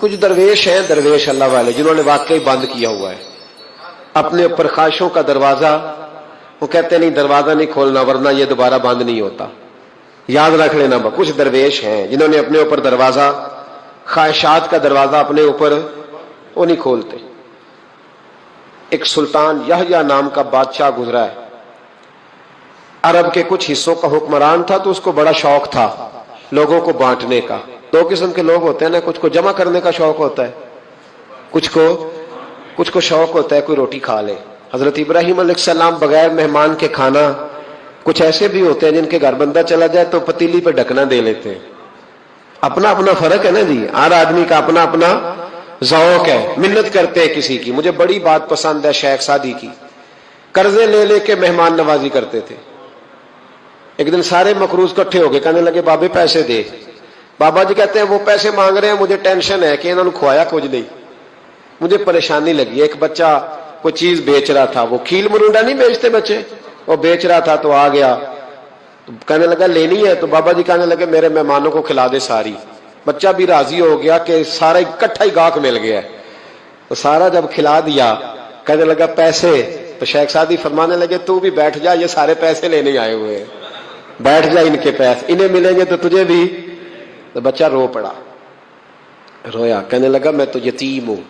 کچھ درویش ہیں، درویش اللہ والے، جنہوں نے واقعی بند کیا ہوا ہے اپنے اوپر خواہشوں کا دروازہ. وہ کہتے نہیں دروازہ نہیں کھولنا ورنہ یہ دوبارہ بند نہیں ہوتا. یاد رکھ لینا، کچھ درویش ہیں جنہوں نے اپنے اوپر دروازہ، خواہشات کا دروازہ اپنے اوپر وہ نہیں کھولتے. ایک سلطان یحییٰ نام کا بادشاہ گزرا ہے، عرب کے کچھ حصوں کا حکمران تھا، تو اس کو بڑا شوق تھا لوگوں کو بانٹنے کا. دو قسم کے لوگ ہوتے ہیں نا، کچھ کو جمع کرنے کا شوق ہوتا ہے، کچھ کو شوق ہوتا ہے کوئی روٹی کھا لے. حضرت ابراہیم علیہ السلام بغیر مہمان کے کھانا، کچھ ایسے بھی ہوتے ہیں جن کے گھر بندہ چلا جائے تو پتیلی پہ ڈھکنا دے لیتے ہیں. اپنا اپنا فرق ہے نا جی، ہر آدمی کا اپنا اپنا ذوق ہے. منت کرتے ہیں کسی کی. مجھے بڑی بات پسند ہے شیخ سعدی کی، قرضے لے لے کے مہمان نوازی کرتے تھے. ایک دن سارے مقروض کٹھے ہو گئے، کہنے لگے بابے پیسے دے. بابا جی کہتے ہیں وہ پیسے مانگ رہے ہیں، مجھے ٹینشن ہے کہ انہوں نے کھوایا کچھ نہیں، مجھے پریشانی لگی. ایک بچہ کوئی چیز بیچ رہا تھا، وہ کھیل مرونڈا نہیں بیچتے بچے، وہ بیچ رہا تھا تو آ گیا، تو کہنے لگا لینی ہے. تو بابا جی کہنے لگے میرے مہمانوں کو کھلا دے ساری. بچہ بھی راضی ہو گیا کہ سارا اکٹھا ہی گاہک مل گیا. تو سارا جب کھلا دیا کہنے لگا پیسے. تو شیخ سعدی فرمانے لگے تو بھی بیٹھ جا، یہ سارے پیسے لینے آئے ہوئے ہیں، بیٹھ جا، ان کے پیسے انہیں ملیں گے تو تجھے بھی. تو بچہ رو پڑا، رویا، کہنے لگا میں تو یتیم ہوں،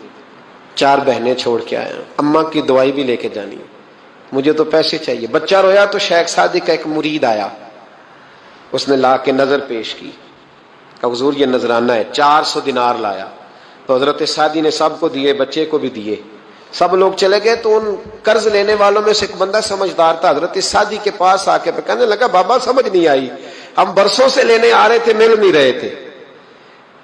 4 بہنیں چھوڑ کے آیا ہوں، اماں کی دوائی بھی لے کے جانی، مجھے تو پیسے چاہیے. بچہ رویا تو شیخ سعدی کا ایک مرید آیا، اس نے لا کے نظر پیش کی کہ حضور یہ نذرانہ ہے. 400 دینار لایا. تو حضرت سعدی نے سب کو دیے، بچے کو بھی دیے. سب لوگ چلے گئے تو ان قرض لینے والوں میں سے ایک بندہ سمجھدار تھا، حضرت سعدی کے پاس آ کے کہنے لگا بابا سمجھ نہیں آئی، ہم برسوں سے لینے آ رہے تھے مل نہیں رہے تھے،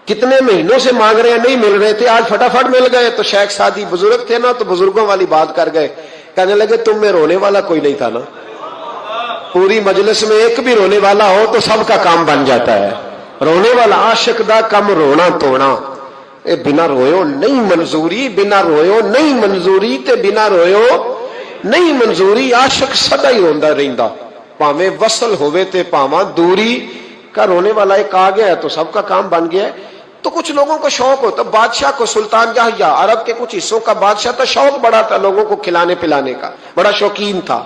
کتنے مہینوں سے مانگ رہے ہیں نہیں مل رہے تھے، آج فٹافٹ مل گئے. تو شیخ سعدی بزرگ تھے نا، تو بزرگوں والی بات کر گئے. کہنے لگے تم میں رونے والا کوئی نہیں تھا نا، پوری مجلس میں ایک بھی رونے والا ہو تو سب کا کام بن جاتا ہے. رونے والا عاشق دا کم رونا توڑا، اے بنا رویو نہیں منظوری، بنا رویو نہیں منظوری تے بنا رویو نہیں منظوری. عاشق سدا ہی روندا رہندا، پاویں وصل ہوئے تے پاواں دوری کا. رونے والا ایک آ گیا ہے تو سب کا کام بن گیا ہے. تو کچھ لوگوں کو شوق ہوتا، بادشاہ کو سلطان یحییٰ عرب کے کچھ حصوں کا بادشاہ تھا، شوق بڑا تھا لوگوں کو کھلانے پلانے کا، بڑا شوقین تھا،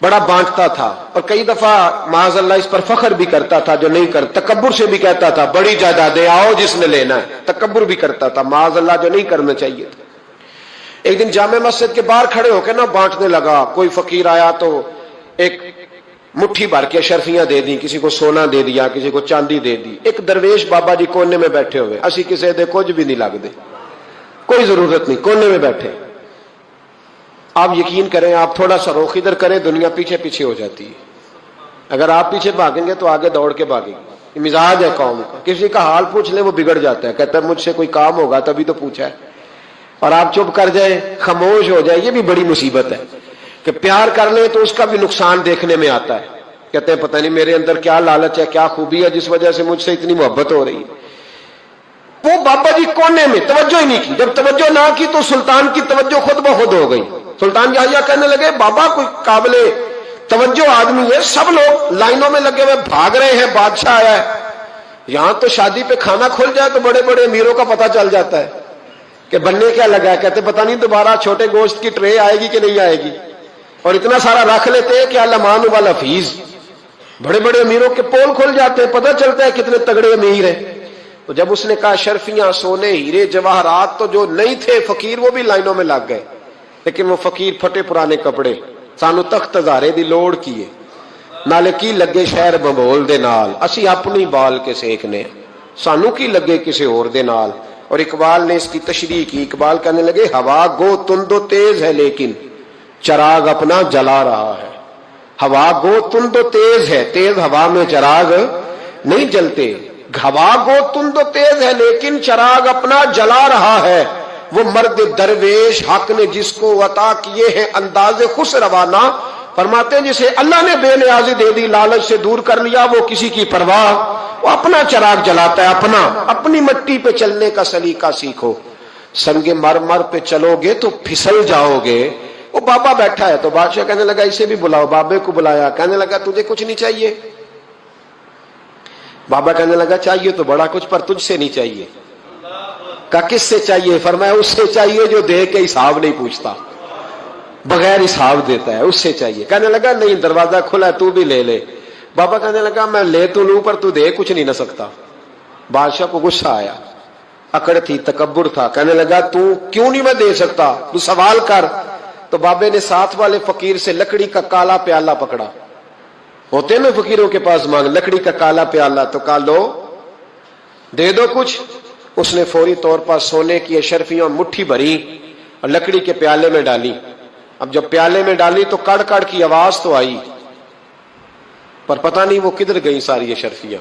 بڑا بانٹتا تھا. اور کئی دفعہ معاذ اللہ اس پر فخر بھی کرتا تھا جو نہیں کرتا، تکبر سے بھی کہتا تھا بڑی جائیدادیں آؤ جس نے لینا ہے، تکبر بھی کرتا تھا معاذ اللہ جو نہیں کرنا چاہیے تھا. ایک دن جامع مسجد کے باہر کھڑے ہو کے نا بانٹنے لگا. کوئی فقیر آیا تو ایک مٹھی بھر کے اشرفیاں دے دی، کسی کو سونا دے دیا، کسی کو چاندی دے دی. ایک درویش بابا جی کونے میں بیٹھے ہوئے، اسی کسی دے کچھ بھی نہیں لگ دے، کوئی ضرورت نہیں، کونے میں بیٹھے. آپ یقین کریں، آپ تھوڑا سا رخ ادھر کریں دنیا پیچھے پیچھے ہو جاتی ہے. اگر آپ پیچھے بھاگیں گے تو آگے دوڑ کے بھاگیں گے. یہ مزاج ہے قوم کا، کسی کا حال پوچھ لیں وہ بگڑ جاتا ہے، کہتا ہے مجھ سے کوئی کام ہوگا تبھی تو پوچھا ہے. اور آپ چپ کر جائیں، خاموش ہو جائے، یہ بھی بڑی مصیبت ہے. کہ پیار کر لیں تو اس کا بھی نقصان دیکھنے میں آتا ہے، کہتے ہیں پتہ نہیں میرے اندر کیا لالچ ہے، کیا خوبی ہے جس وجہ سے مجھ سے اتنی محبت ہو رہی ہے. وہ بابا جی کونے میں توجہ ہی نہیں کی. جب توجہ نہ کی تو سلطان کی توجہ خود بخود ہو گئی. سلطان یحییٰ کہنے لگے بابا کوئی قابل توجہ آدمی ہے، سب لوگ لائنوں میں لگے ہوئے بھاگ رہے ہیں، بادشاہ آیا ہے. یہاں تو شادی پہ کھانا کھل جائے تو بڑے بڑے امیروں کا پتہ چل جاتا ہے کہ بننے کیا لگا ہے. کہتے پتہ نہیں دوبارہ چھوٹے گوشت کی ٹرے آئے گی کہ نہیں آئے گی. اور اتنا سارا رکھ لیتے ہیں کہ المان والا فیس، بڑے بڑے امیروں کے پول کھل جاتے ہیں، پتہ چلتا ہے کتنے تگڑے امیر ہیں. تو جب اس نے کہا شرفیاں، سونے، ہیرے، جواہرات، تو جو نہیں تھے فقیر وہ بھی لائنوں میں لگ گئے. لیکن وہ فقیر پھٹے پرانے کپڑے، سانو تخت ہزارے دی لوڑ کیے، نالے کی لگے شہر بمبول دے نال، اسی اپنی بال کے سیکنے، سانو کی لگے کسی اور دے نال. اور اقبال نے اس کی تشریح کی. اقبال کہنے لگے ہوا گو تند و تیز ہے لیکن چراغ اپنا جلا رہا ہے. ہوا گو تند و تیز ہے، تیز ہوا میں چراغ نہیں جلتے. ہوا گو تند و تیز ہے لیکن چراغ اپنا جلا رہا ہے. وہ مرد درویش حق نے جس کو عطا کیے ہیں انداز خوش روانہ، فرماتے ہیں جسے اللہ نے بے نیازی دے دی، لالچ سے دور کر لیا، وہ کسی کی پرواہ، وہ اپنا چراغ جلاتا ہے. اپنی مٹی پہ چلنے کا سلیقہ سیکھو، سنگ مرمر پہ چلو گے تو پھسل جاؤ گے. وہ بابا بیٹھا ہے تو بادشاہ کہنے لگا اسے بھی بلاؤ. بابے کو بلایا، کہنے لگا تجھے کچھ نہیں چاہیے؟ بابا کہنے لگا چاہیے تو بڑا کچھ، پر تجھ سے نہیں چاہیے. کہا کس سے چاہیے؟ فرمایا اس سے چاہیے جو دے کے حساب نہیں پوچھتا، بغیر حساب دیتا ہے، اس سے چاہیے۔ کہنے لگا نہیں، دروازہ کھلا ہے، تو بھی لے لے۔ بابا کہنے لگا میں لے تو لوں پر تو دے کچھ نہیں نہ سکتا۔ بادشاہ کو غصہ آیا، اکڑ تھی، تکبر تھا، کہنے لگا تو کیوں نہیں میں دے سکتا، تو سوال کر۔ تو بابے نے ساتھ والے فقیر سے لکڑی کا کالا پیالہ پکڑا، ہوتے نا فقیروں کے پاس مانگ، لکڑی کا کالا پیالہ، تو کہا لو دے دو کچھ۔ اس نے فوری طور پر سونے کی اشرفیاں مٹھی بھری اور لکڑی کے پیالے میں ڈالی۔ اب جب پیالے میں ڈالی تو کڑ کڑ کی آواز تو آئی، پر پتہ نہیں وہ کدھر گئی ساری اشرفیاں۔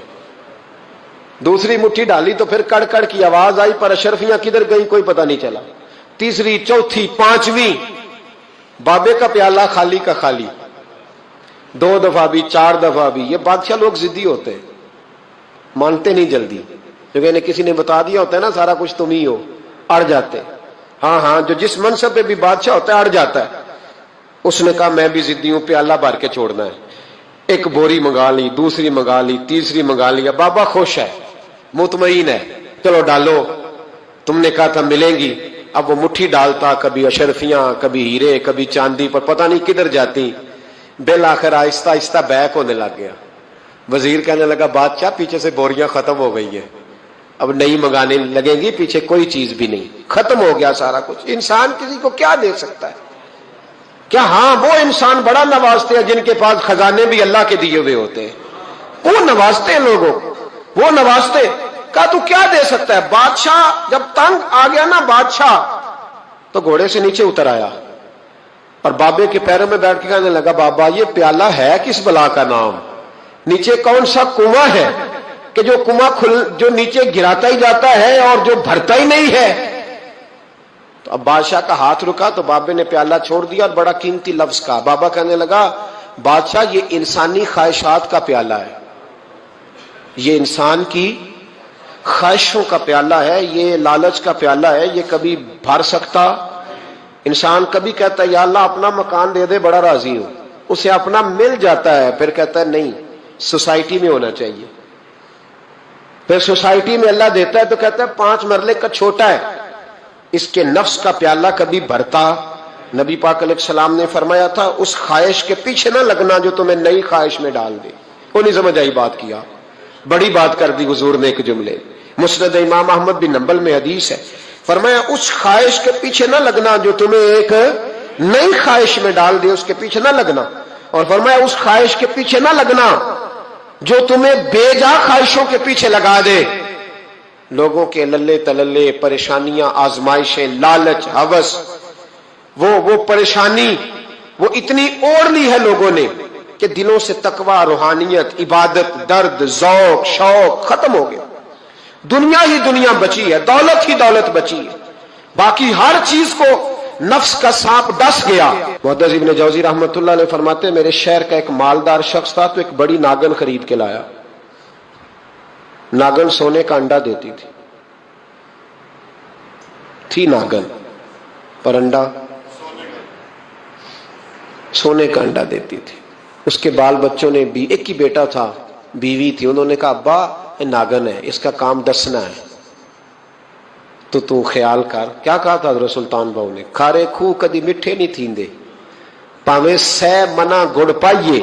دوسری مٹھی ڈالی تو پھر کڑ کڑ کی آواز آئی، پر اشرفیاں کدھر گئی کوئی پتہ نہیں چلا۔ تیسری، چوتھی، پانچویں، بابے کا پیالہ خالی کا خالی، 2 دفعہ بھی، 4 دفعہ بھی۔ یہ بادشاہ لوگ ضدی ہوتے ہیں، مانتے نہیں جلدی، کیونکہ انہیں کسی نے بتا دیا ہوتا ہے نا سارا کچھ تم ہی ہو، اڑ جاتے۔ ہاں جو جس منصب پہ بھی بادشاہ ہوتا ہے اڑ جاتا ہے۔ اس نے کہا میں بھی ضدی ہوں، پیالہ بھر کے چھوڑنا ہے۔ ایک بوری منگا لی، دوسری منگا لی، تیسری منگا لی۔ بابا خوش ہے، مطمئن ہے، چلو ڈالو، تم نے کہا تھا ملیں گی۔ اب وہ مٹھی ڈالتا، کبھی اشرفیاں، کبھی ہیرے، کبھی چاندی، پر پتہ نہیں کدھر جاتی۔ بالآخر آہستہ آہستہ بیک ہونے لگ گیا۔ وزیر کہنے لگا بادشاہ پیچھے سے بوریاں ختم ہو گئی ہیں، اب نئی منگانے لگیں گی، پیچھے کوئی چیز بھی نہیں، ختم ہو گیا سارا کچھ۔ انسان کسی کو کیا دے سکتا ہے؟ کیا ہاں وہ انسان بڑا نوازتے ہیں جن کے پاس خزانے بھی اللہ کے دیے ہوئے ہوتے ہیں، وہ نوازتے ہیں لوگوں، وہ نوازتے۔ کہا تو کیا دے سکتا ہے؟ بادشاہ جب تنگ آ گیا نا بادشاہ، تو گھوڑے سے نیچے اتر آیا اور بابے کے پیروں میں بیٹھ کے کہنے لگا بابا یہ پیالہ ہے کس بلا کا نام؟ نیچے کون سا کنواں ہے کہ جو کنواں جو نیچے گراتا ہی جاتا ہے اور جو بھرتا ہی نہیں ہے؟ تو اب بادشاہ کا ہاتھ رکا تو بابے نے پیالہ چھوڑ دیا اور بڑا قیمتی لفظ کہا۔ بابا کہنے لگا بادشاہ یہ انسانی خواہشات کا پیالہ ہے، یہ انسان کی خواہشوں کا پیالہ ہے، یہ لالچ کا پیالہ ہے، یہ کبھی بھر سکتا۔ انسان کبھی کہتا ہے یا اللہ اپنا مکان دے دے بڑا راضی ہوں، اسے اپنا مل جاتا ہے، پھر کہتا ہے نہیں سوسائٹی میں ہونا چاہیے، پھر سوسائٹی میں اللہ دیتا ہے تو کہتا ہے 5 مرلے کا چھوٹا ہے۔ اس کے نفس کا پیالہ کبھی بھرتا؟ نبی پاک علیہ السلام نے فرمایا تھا اس خواہش کے پیچھے نہ لگنا جو تمہیں نئی خواہش میں ڈال دے۔ وہ نہیں سمجھ آئی بات کیا، بڑی بات کر دی حضور نے ایک جملے۔ مسند امام احمد بن حنبل میں حدیث ہے، فرمایا اس خواہش کے پیچھے نہ لگنا جو تمہیں ایک نئی خواہش میں ڈال دے، اس کے پیچھے نہ لگنا۔ اور فرمایا اس خواہش کے پیچھے نہ لگنا جو تمہیں بے جا خواہشوں کے پیچھے لگا دے۔ لوگوں کے للے تللے، پریشانیاں، آزمائشیں، لالچ، ہوس، وہ پریشانی وہ اتنی اوڑھ لی ہے لوگوں نے کہ دلوں سے تقوی، روحانیت، عبادت، درد، ذوق، شوق ختم ہو گیا۔ دنیا ہی دنیا بچی ہے، دولت ہی دولت بچی ہے، باقی ہر چیز کو نفس کا سانپ ڈس گیا۔ محدث ابن جوزی رحمۃ اللہ علیہ فرماتے ہیں میرے شہر کا ایک مالدار شخص تھا تو ایک بڑی ناگن خرید کے لایا۔ ناگن سونے کا انڈا دیتی تھی ناگن، پر انڈا سونے کا انڈا دیتی تھی۔ اس کے بال بچوں نے بھی، ایک ہی بیٹا تھا، بیوی تھی، انہوں نے کہا ابا یہ ناگن ہے، اس کا کام ڈسنا ہے، تو خیال کر۔ کیا کہا تھا حضرت سلطان بہو نے؟ کھارے خوہ کدی مٹھے نہیں تھیندے، پاویں سہ منا گڑ پائیے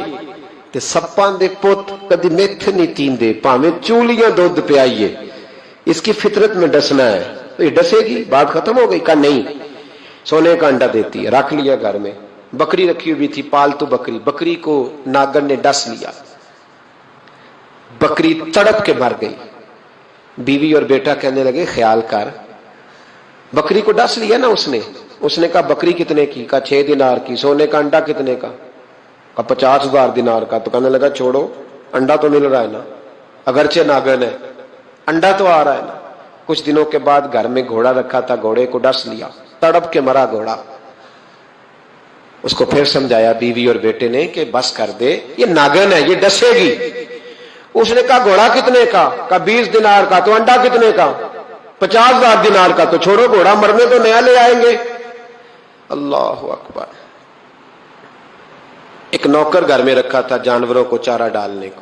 تے سپاں دے پت کدی میتھ نہیں تیندے، پاویں چولیاں دودھ پیائیے، اس کی فطرت میں ڈسنا ہے۔ تو یہ ڈسے گی، بات ختم ہو گئی۔ کہا نہیں، سونے کا انڈا دیتی ہے۔ رکھ لیا گھر میں، بکری رکھی ہوئی تھی، پالتو بکری، بکری کو ناگن نے ڈس لیا، بکری تڑپ کے مر گئی۔ بیوی اور بیٹا کہنے لگے خیال کر، بکری کو ڈس لیا نا اس نے کہا بکری کتنے کی؟ کہا 6 دینار کی۔ سونے کا انڈا کتنے کا؟ کہا 50,000 دینار کا۔ تو کہنے لگا چھوڑو، انڈا تو مل رہا ہے نا، اگرچہ ناگن ہے انڈا تو آ رہا ہے نا۔ کچھ دنوں کے بعد گھر میں گھوڑا رکھا تھا، گھوڑے کو ڈس لیا، تڑپ کے مرا گھوڑا۔ اس کو پھر سمجھایا بیوی اور بیٹے نے کہ بس کر دے، یہ ناگن ہے، یہ ڈسے گی۔ اس نے کہا گھوڑا کتنے کا؟ کہا 20 دینار کا۔ تو انڈا کتنے کا؟ 50,000 دینار کا۔ تو چھوڑو، گھوڑا مرنے تو نیا لے آئیں گے۔ اللہ اکبر۔ ایک نوکر گھر میں رکھا تھا جانوروں کو چارہ ڈالنے کو،